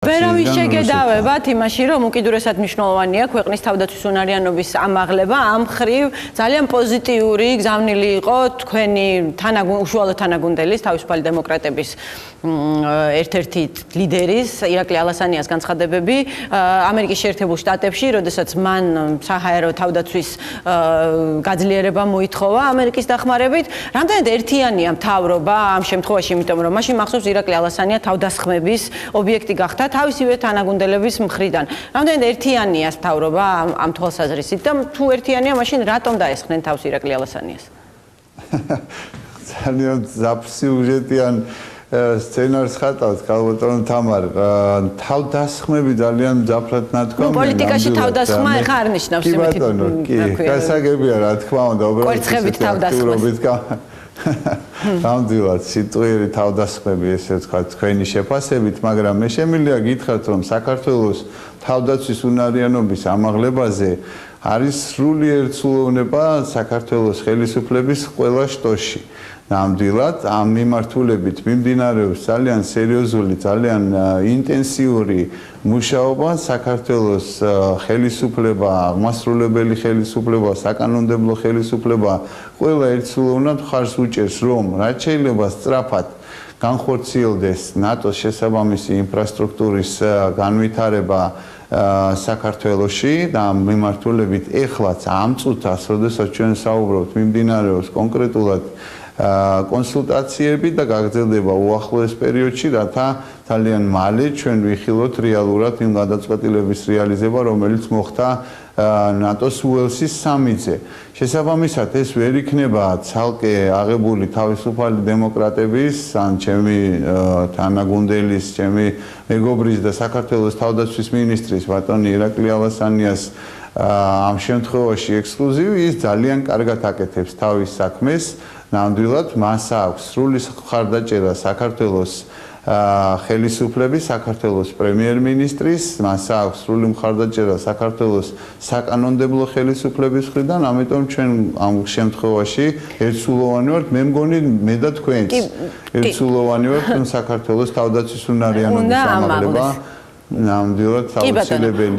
ვერავის შეგედავებათ იმაში, რომ უკიდურესად მნიშვნელოვანია ქვეყნის თავდაცვის უნარიანობის ამაღლება, ამ მხრივ ძალიან პოზიტიური გზავნილი იყო თქვენი უშუალო თანაგუნდელის, თავისუფალი დემოკრატების ერთ-ერთი ლიდერის, ირაკლი ალასანიას განცხადებები ამერიკის შეერთებულ შტატებში, როდესაც მან საჰაერო თავდაცვის გაძლიერება მოითხოვა ამერიკის დახმარებით. რამდენად ერთიანია მთავრობა ამ შემთხვევაში, იმიტომ რომ მაშინ მახსოვს ირაკლი ალასანია თავდასხმების ობიექტი გახდა თავისივე თანაგუნდელების მხრიდან. რამდენად ერთიანია მთავრობა ამ თვალსაზრისით და თუ ერთიანია, მაშინ რატომ დაესხნენ თავს ირაკლი ალასანიას? ძალიან ზაფსიუჟეტიან სცენარს ხატავს ქალბატონო თამარ. თავდასხმები ძალიან მძაფრად ნათქვამია. პოლიტიკაში თავდასხმა ეხა არ ნიშნავს იმით. კი, გასაგებია რა თქმა უნდა, კვერცხებით თავდასხმას. ნამდვილად სიტყვიერი თავდასხმები ესე ვთქვათ თქვენი შეფასებით, მაგრამ მე შემიძლია გითხრათ, რომ საქართველოს თავდაცვის უნარიანობის ამაღლებაზე არის სრული ერთსულოვნება საქართველოს ხელისუფლების ყველა შტოში. ნამდვილად ამ მიმართულებით მიმდინარეობს ძალიან სერიოზული, ძალიან ინტენსიური მუშაობა საქართველოს ხელისუფლება, აღმასრულებელი ხელისუფლება, საკანონმდებლო ხელისუფლება ყველა ერთსულოვნად მხარს უჭერს, რომ რაც შეიძლება სწრაფად განხორციელდეს ნატოს შესაბამისი ინფრასტრუქტურის განვითარება საქართველოში და ამ მიმართულებით ეხლაც ამ წუთას, როდესაც ჩვენ საუბრობთ, მიმდინარეობს კონკრეტულად კონსულტაციები და გაგრძელდება უახლოეს პერიოდში, რათა ძალიან მალე ჩვენ ვიხილოთ რეალურად იმ გადაწყვეტილების რეალიზება, რომელიც მოხდა ნატოს უელსის სამიტზე. შესაბამისად, ეს ვერ იქნება ცალკე აღებული თავისუფალი დემოკრატების, ან ჩემი თანაგუნდელის, ჩემი მეგობრის და საქართველოს თავდაცვის მინისტრის ბატონი ირაკლი ალასანიას ამ შემთხვევაში ექსკლუზივი, ის ძალიან კარგად აკეთებს თავის საქმეს. ნამდვილად მას აქვს სრული მხარდაჭერა საქართველოს ხელისუფლების, საქართველოს პრემიერ-მინისტრის, მას აქვს სრული მხარდაჭერა საქართველოს საკანონმდებლო ხელისუფლების მხრიდან, ამიტომ ჩვენ ამ შემთხვევაში ერთსულოვანი ვართ, მე მგონი მე და თქვენც ერთსულოვანი ვართ, რომ საქართველოს თავდაცვის უნარიანობის ამაღლება ნამდვილად აუცილებელი